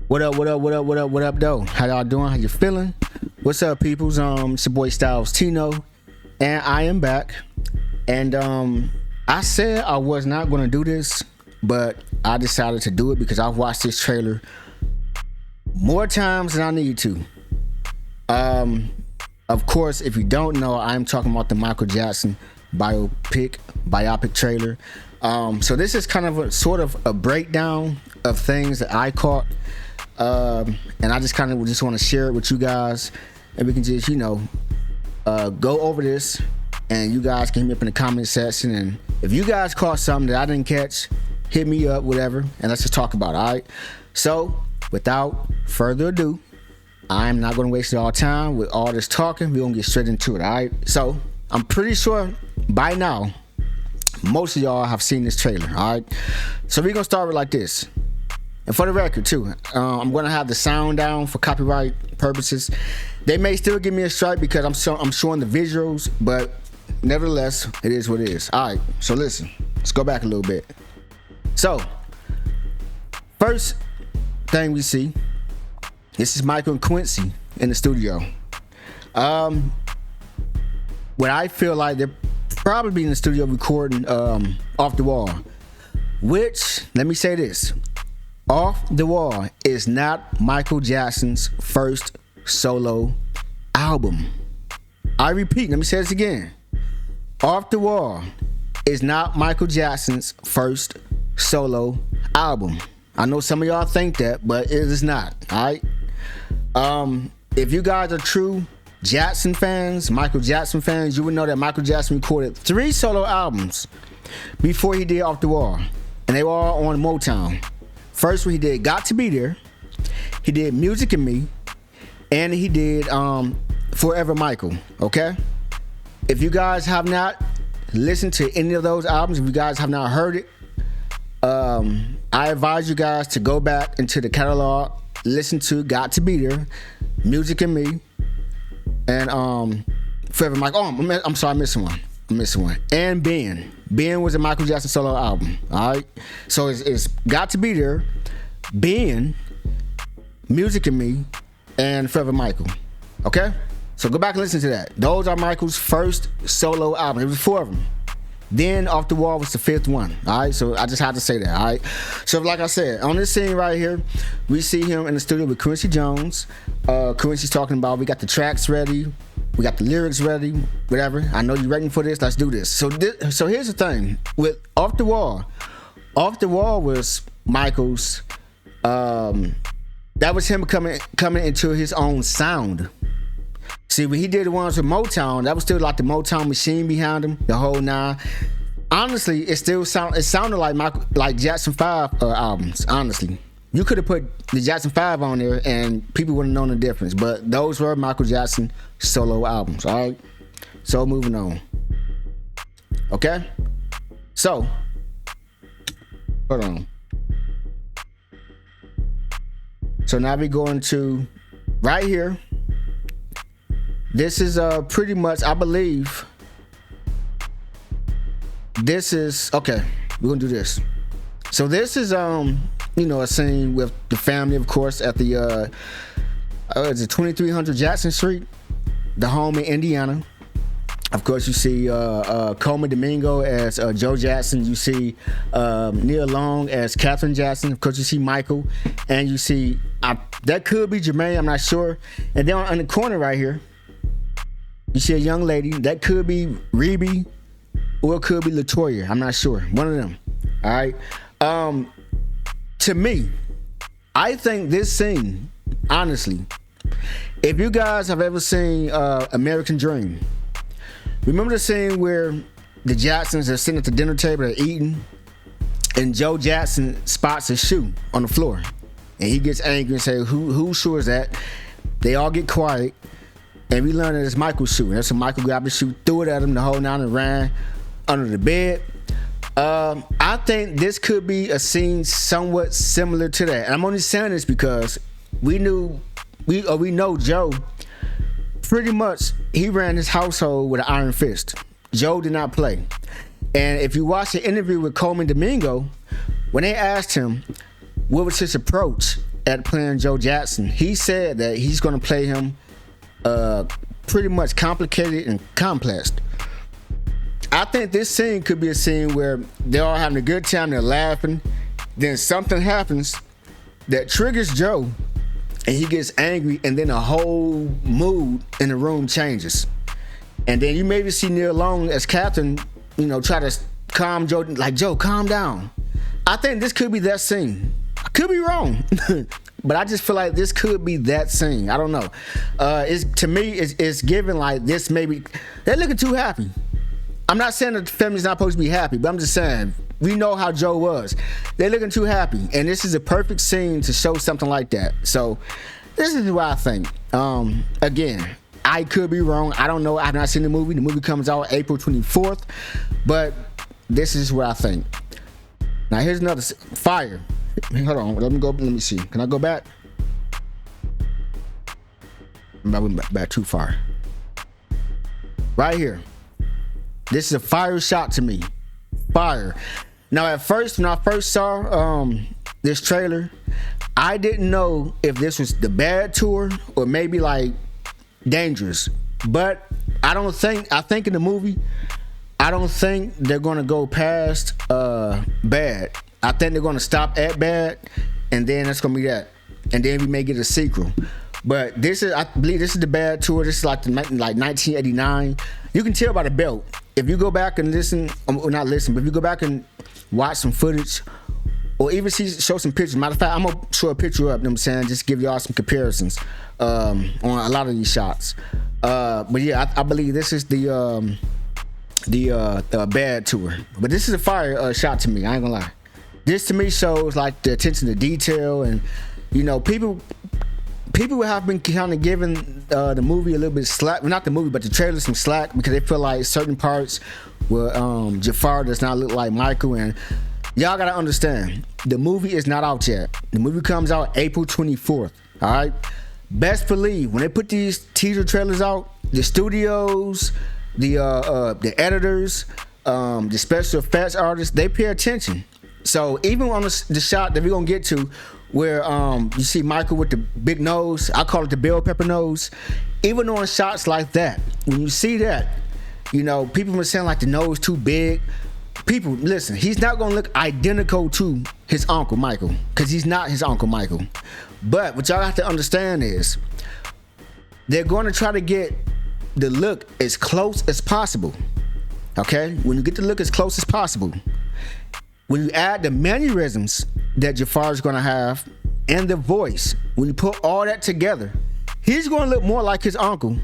What up, what up, what up, what up, what up, though? How y'all doing? How you feeling? What's up, peoples? It's your boy Styles Tino, and I am back. And I said I was not gonna do this, but I decided to do it because I've watched this trailer more times than I need to. Of course, if you don't know, I'm talking about the Michael Jackson biopic trailer. So this is kind of a sort of a breakdown of things that I caught. And I just want to share it with you guys, and we can just, go over this, and you guys can hit me up in the comment section. And if you guys caught something that I didn't catch, hit me up, whatever, and let's just talk about it, all right? So, without further ado, I'm not going to waste all time with all this talking. We're going to get straight into it, all right? So, I'm pretty sure by now, most of y'all have seen this trailer, all right? So, we're going to start with like this. And for the record, too, I'm going to have the sound down for copyright purposes. They may still give me a strike because I'm showing the visuals, but nevertheless, it is what it is. All right, so listen. Let's go back a little bit. So, first thing we see, this is Michael and Quincy in the studio. What I feel like they're probably in the studio recording Off the Wall, which, let me say this. Off the Wall is not Michael Jackson's first solo album. I repeat, let me say this again. Off the Wall is not Michael Jackson's first solo album. I know some of y'all think that, but it is not, alright? If you guys are true Jackson fans, Michael Jackson fans, you would know that Michael Jackson recorded 3 solo albums before he did Off the Wall, and they were all on Motown. First one he did Got to Be There, he did Music and Me, and he did Forever Michael, okay? If you guys have not listened to any of those albums, if you guys have not heard it, I advise you guys to go back into the catalog, listen to Got to Be There, Music and Me, and Forever Michael. Oh, I'm sorry, I'm missing one. And Ben. Ben was a Michael Jackson solo album. Alright? So it's Got to Be There, Ben, Music and Me, and Forever Michael. Okay? So go back and listen to that. Those are Michael's first solo album. There was 4 of them. Then Off the Wall was the 5th one. Alright? So I just had to say that. Alright? So like I said, on this scene right here, we see him in the studio with Quincy Jones. Quincy's talking about, we got the tracks ready. We got the lyrics ready, whatever. I know you're ready for this. Let's do this. So here's the thing. With Off the Wall was Michael's, that was him coming into his own sound. See, when he did the ones with Motown, that was still like the Motown machine behind him, the whole 9. Honestly, it sounded like Jackson 5 albums, honestly. You could have put the Jackson 5 on there and people wouldn't have known the difference. But those were Michael Jackson solo albums, alright? So moving on. Okay? So, hold on. So now we go into right here. This is pretty much, I believe, this is, okay, we're gonna do this. So this is a scene with the family, of course, at the is it 2300 Jackson Street, the home in Indiana. Of course, you see Coleman Domingo as Joe Jackson. You see Nia Long as Catherine Jackson. Of course, you see Michael, and you see that could be Jermaine. I'm not sure. And then on the corner right here, you see a young lady. That could be Rebe, or it could be Latoya. I'm not sure. One of them. All right. To me, I think this scene, honestly, if you guys have ever seen American Dream, remember the scene where the Jacksons are sitting at the dinner table, they're eating, and Joe Jackson spots a shoe on the floor, and he gets angry and says, whose shoe is that? They all get quiet, and we learn that it's Michael's shoe. And so Michael grabbed the shoe, threw it at him, the whole 9, and ran under the bed. I think this could be a scene somewhat similar to that. And I'm only saying this because we know Joe, pretty much he ran his household with an iron fist. Joe did not play. And if you watch the interview with Coleman Domingo, when they asked him what was his approach at playing Joe Jackson, he said that he's going to play him pretty much complicated and complex. I think this scene could be a scene where they're all having a good time, they're laughing, then something happens that triggers Joe and he gets angry, and then the whole mood in the room changes. And then you maybe see Neil Long as Captain, try to calm Joe, like, Joe, calm down. I think this could be that scene. I could be wrong, but I just feel like this could be that scene. I don't know. To me, it's given like this. Maybe they're looking too happy. I'm not saying that the family's not supposed to be happy, but I'm just saying we know how Joe was. They're looking too happy, and this is a perfect scene to show something like that. So this is what I think. Again, I could be wrong. I don't know. I've not seen the movie. The movie comes out April 24th, but this is what I think. Now here's another fire. Hold on. Let me see. Can I go back? I went back too far. Right here. This is a fire shot to me. Fire. Now at first, when I first saw this trailer, I didn't know if this was the bad tour or maybe like dangerous. But I think in the movie, I don't think they're gonna go past bad. I think they're gonna stop at bad, and then that's gonna be that. And then we may get a sequel. But I believe this is the bad tour. This is like 1989. You can tell by the belt. If you go back and listen, or not listen, but if you go back and watch some footage, or even show some pictures. Matter of fact, I'm gonna show a picture up. You know what I'm saying, just give y'all some comparisons on a lot of these shots. But yeah, I believe this is the bad tour. But this is a fire shot to me. I ain't gonna lie. This to me shows like the attention to detail, and people have been kind of giving the movie a little bit of slack. Well, not the movie, but the trailer some slack, because they feel like certain parts where Jafar does not look like Michael. And y'all gotta understand, the movie is not out yet. The movie comes out April 24th. All right. Best believe when they put these teaser trailers out, the studios, the editors, the special effects artists, they pay attention. So even on the shot that we're gonna get to, where you see Michael with the big nose, I call it the bell pepper nose. Even on shots like that, when you see that, people were saying like the nose too big. People, listen, he's not gonna look identical to his Uncle Michael, because he's not his Uncle Michael. But what y'all have to understand is they're gonna try to get the look as close as possible. Okay? When you get the look as close as possible, when you add the mannerisms that Jafar is gonna have and the voice, when you put all that together, he's gonna look more like his uncle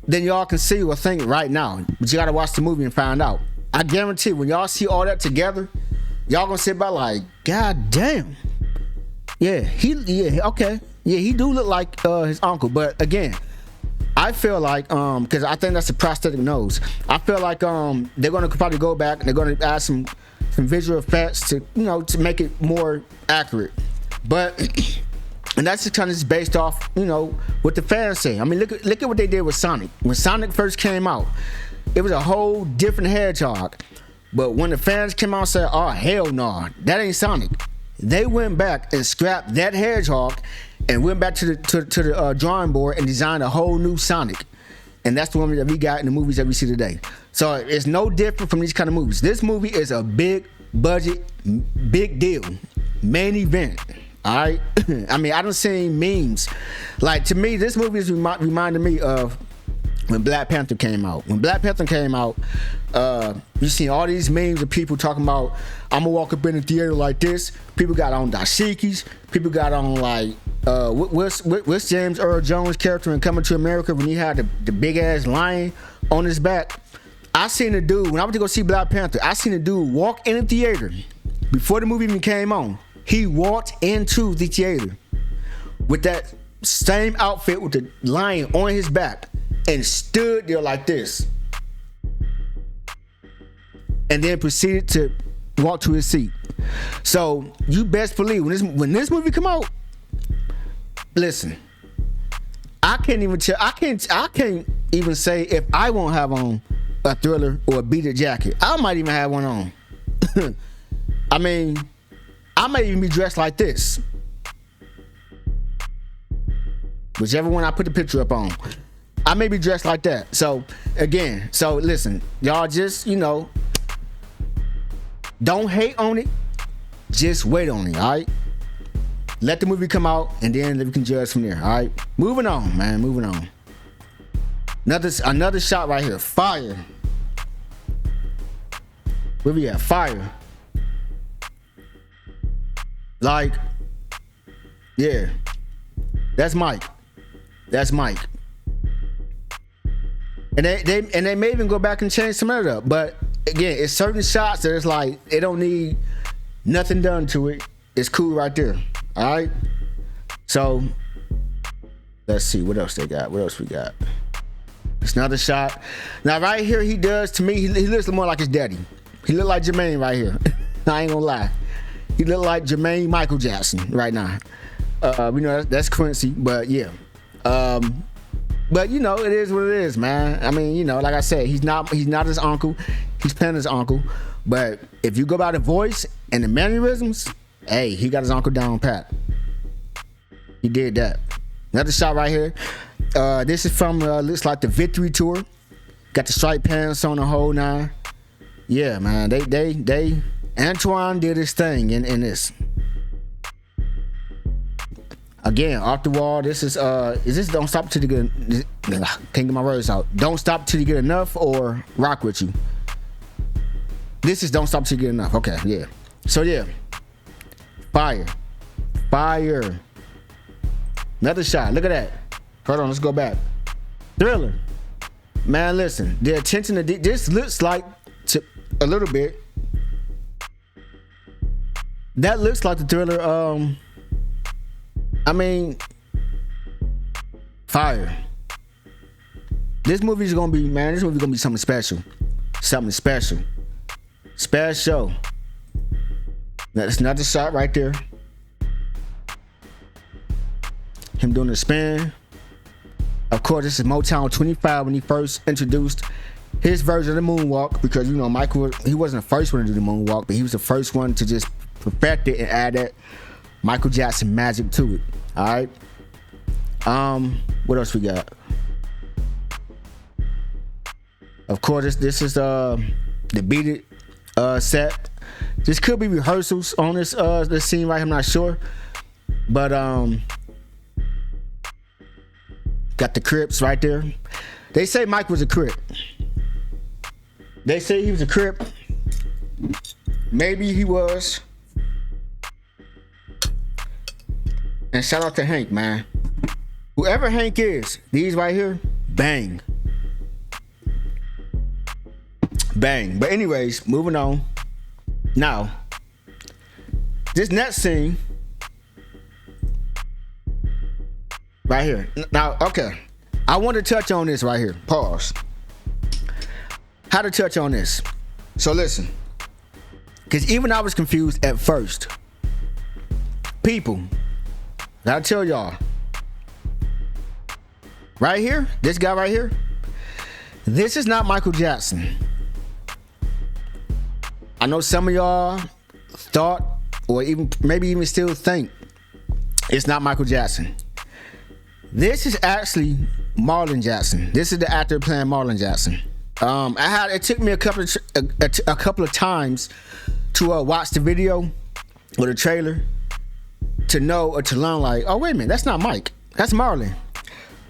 than y'all can see or think right now. But you gotta watch the movie and find out. I guarantee when y'all see all that together, y'all gonna sit back like, God damn. Okay. Yeah, he do look like his uncle. But again, I feel like, because I think that's a prosthetic nose. I feel like they're gonna probably go back and they're gonna add some visual effects to make it more accurate. But and that's just kind of based off what the fans say. I mean, look at what they did with Sonic. When Sonic first came out, it was a whole different hedgehog. But when the fans came out and said, oh hell no, that ain't Sonic, they went back and scrapped that hedgehog and went back to the drawing board and designed a whole new Sonic. And that's the one that we got in the movies that we see today. So it's no different from these kind of movies. This movie is a big budget, big deal, main event. All right. I mean, I don't see memes. Like, to me, this movie is reminded me of when Black Panther came out. When Black Panther came out, you see all these memes of people talking about, I'm gonna walk up in the theater like this. People got on dashikis. People got on like, what's James Earl Jones' character in Coming to America when he had the big ass lion on his back? I seen a dude, when I went to go see Black Panther, I seen a dude walk in the theater before the movie even came on. He walked into the theater with that same outfit with the lion on his back and stood there like this, and then proceeded to walk to his seat. So you best believe when this movie come out, listen, I can't even even say if I won't have on a Thriller or a beaded jacket. I might even have one on. I mean, I might even be dressed like this. whichever one I put the picture up on. I may be dressed like that. So again, so listen, y'all just, don't hate on it. Just wait on it, all right? Let the movie come out, and then we can judge from there, all right? Moving on, man, moving on. Another shot right here, fire. Where we at? Fire. Like, yeah, that's Mike. That's Mike. And they may even go back and change some of it up. But again, it's certain shots that it's like it don't need nothing done to it. It's cool right there. All right. So let's see what else they got. What else we got? It's another shot. Now right here, he does to me. He looks more like his daddy. He look like Jermaine right here. I ain't gonna lie. He look like Jermaine Michael Jackson right now. We know that's Quincy, but yeah. But it is what it is, man. I mean, like I said, he's not his uncle. He's playing his uncle. But if you go by the voice and the mannerisms, hey, he got his uncle down pat. He did that. Another shot right here. This is from looks like the Victory Tour. Got the striped pants on the whole nine. Yeah, man. They Antoine did his thing in this. Again, off the wall. This is this Don't Stop Till You Get, can't get my words out. Don't Stop Till You Get Enough or Rock With You. This is Don't Stop Till You Get Enough. Okay, yeah. So yeah, fire. Another shot. Look at that. Hold on, let's go back. Thriller. Man, listen. The attention to this looks like a little bit. That looks like the Thriller. I mean, fire. This movie's gonna be, man, this movie's gonna be something special. Something special. Special. That's another shot right there. Him doing the spin. Of course, this is Motown 25 when he first introduced his version of the moonwalk, because Michael, he wasn't the first one to do the moonwalk, but he was the first one to just perfect it and add that Michael Jackson magic to it. All right. What else we got? Of course, this is the Beat It set. This could be rehearsals on this scene right here. I'm not sure, but got the Crips right there. They say Mike was a Crip. They say he was a Crip. Maybe he was. And shout out to Hank, man. Whoever Hank is, these right here, bang. Bang. But anyways, moving on. Now, this next scene right here. Now, okay. I want to touch on this right here. Pause. How to touch on this. So listen. Because even I was confused at first. People, gotta tell y'all. Right here, this guy right here, this is not Michael Jackson. I know some of y'all thought, or even maybe even still think, it's not Michael Jackson. This is actually Marlon Jackson. This is the actor playing Marlon Jackson. It took me a couple of times to watch the video or the trailer to know or to learn, like, oh wait a minute, that's not Mike, that's Marlon.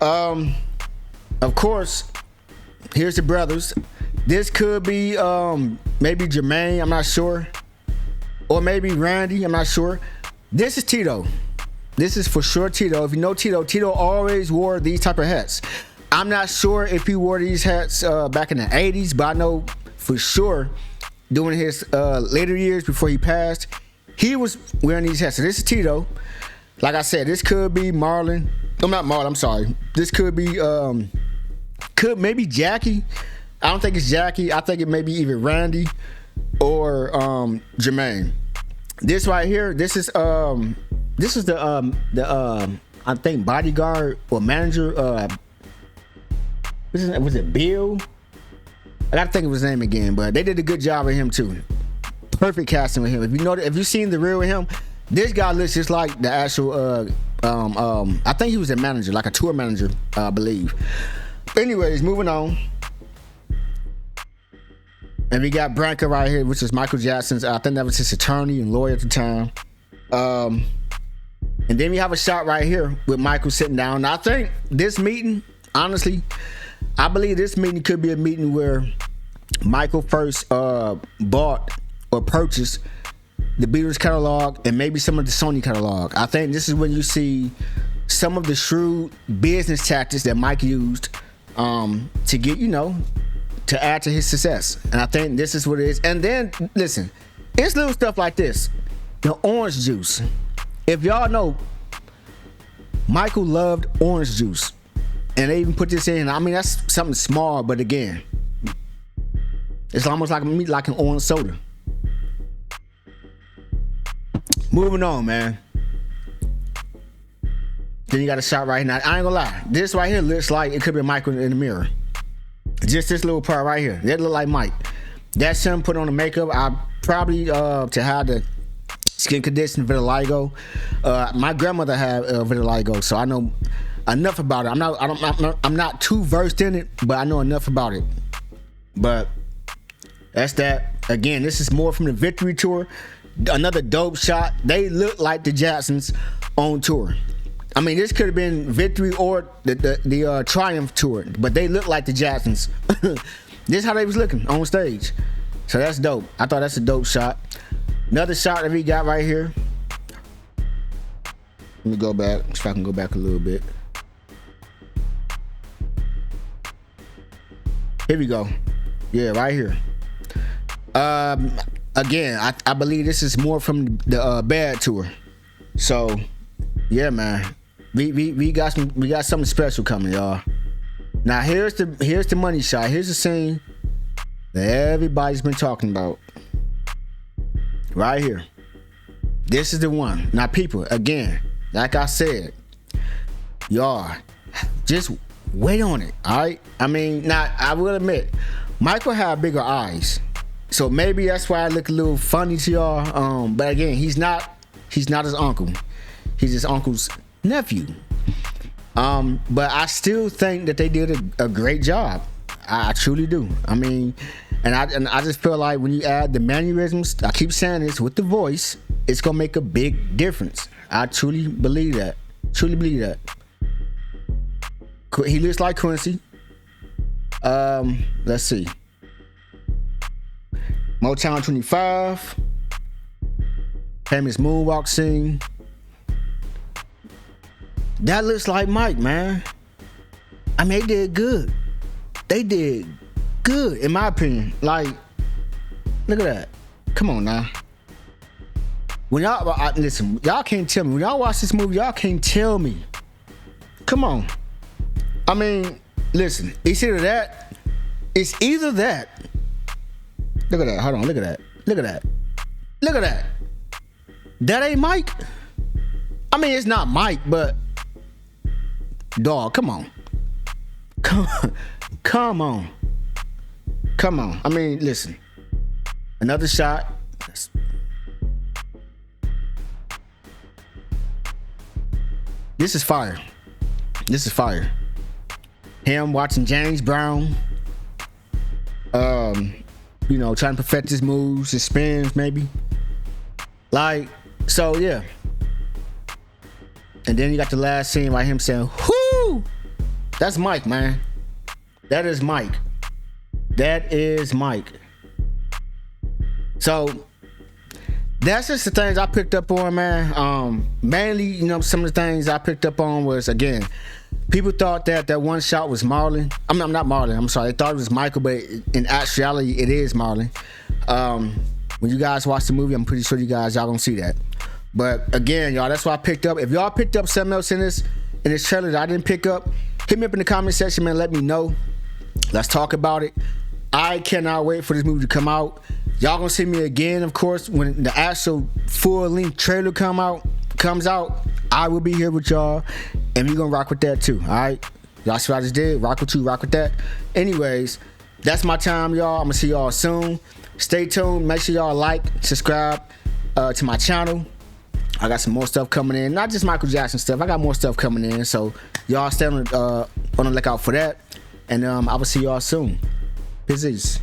Of course, here's the brothers. This could be maybe Jermaine, I'm not sure, or maybe Randy, I'm not sure. This is Tito. This is for sure Tito. If you know Tito, Tito always wore these type of hats. I'm not sure if he wore these hats back in the 80s, but I know for sure during his later years before he passed, he was wearing these hats. So this is Tito. Like I said, this could be Marlon. No, not Marlon, I'm sorry. This could be, could maybe Jackie. I don't think it's Jackie. I think it may be either Randy or Jermaine. This right here, this is the I think bodyguard or manager. Was it Bill? I gotta think of his name again, but they did a good job with him too. Perfect casting with him. If you've seen the real with him, this guy looks just like the actual I think he was a manager, like a tour manager, I believe. Anyways, moving on. And we got Branca right here, which is Michael Jackson's. I think that was his attorney and lawyer at the time. And then we have a shot right here with Michael sitting down. Now, I think this meeting, honestly, I believe this meeting could be a meeting where Michael first bought or purchased the Beatles catalog and maybe some of the Sony catalog. I think this is when you see some of the shrewd business tactics that Mike used to get, to add to his success. And I think this is what it is. And then, listen, it's little stuff like this. The orange juice. If y'all know, Michael loved orange juice. And they even put this in. I mean, that's something small, but again, it's almost like an orange soda. Moving on, man. Then you got a shot right now. I ain't gonna lie. This right here looks like it could be Michael in the mirror. Just this little part right here. That look like Mike. That's him put on the makeup. I probably to have the skin condition vitiligo. My grandmother had vitiligo, so I know enough about it. I'm not too versed in it, but I know enough about it. But that's that. Again, this is more from the Victory Tour. Another dope shot. They look like the Jacksons on tour. I mean, this could have been Victory or the Triumph tour, but they look like the Jacksons. This is how they was looking on stage. So that's dope. I thought that's a dope shot. Another shot that we got right here. Let me go back. See if I can go back a little bit. Here we go. Yeah, right here. Again, I believe this is more from the Bad tour. So, yeah, man. We got something special coming, y'all. Now here's the money shot. Here's the scene that everybody's been talking about. Right here. This is the one. Now, people, again, like I said, y'all, just wait on it. All right. I mean, now I will admit, Michael had bigger eyes, so maybe that's why I look a little funny to y'all. But again, he's not his uncle. He's his uncle's nephew. But I still think that they did a great job. I truly do. I mean, and I just feel like when you add the mannerisms, I keep saying this, with the voice, it's gonna make a big difference. I truly believe that. Truly believe that. He looks like Quincy. Let's see. Motown 25. Famous moonwalk scene. That looks like Mike, man. I mean, they did good. They did good, in my opinion. Like, look at that. Come on now. When y'all listen, y'all can't tell me. When y'all watch this movie, y'all can't tell me. Come on. I mean, listen. It's either that. It's either that. Look at that. Hold on. Look at that. Look at that. Look at that. That ain't Mike. I mean, it's not Mike, but dog, come on. Come on. Come on. I mean, listen. Another shot. This is fire. This is fire. Him watching James Brown. Trying to perfect his moves, his spins, maybe. Like, so yeah. And then you got the last scene by him saying, "Whoo!" That's Mike, man. That is Mike. That is Mike. So that's just the things I picked up on, man. Mainly, some of the things I picked up on was, again, people thought that one shot was Marlon. I'm not Marlon. I'm sorry. They thought it was Michael, but in actuality, it is Marlon. When you guys watch the movie, I'm pretty sure y'all gonna see that. But again, y'all, that's what I picked up. If y'all picked up something else in this trailer that I didn't pick up, hit me up in the comment section, man. Let me know. Let's talk about it. I cannot wait for this movie to come out. Y'all gonna see me again, of course, when the actual full-length trailer comes out. I will be here with y'all, and we gonna rock with that too. All right, y'all see what I just did? Rock with you, rock with that. Anyways, that's my time, y'all. I'm gonna see y'all soon. Stay tuned. Make sure y'all like, subscribe to my channel. I got some more stuff coming in. Not just Michael Jackson stuff. I got more stuff coming in. So y'all stay on the lookout for that. And I will see y'all soon. Peace.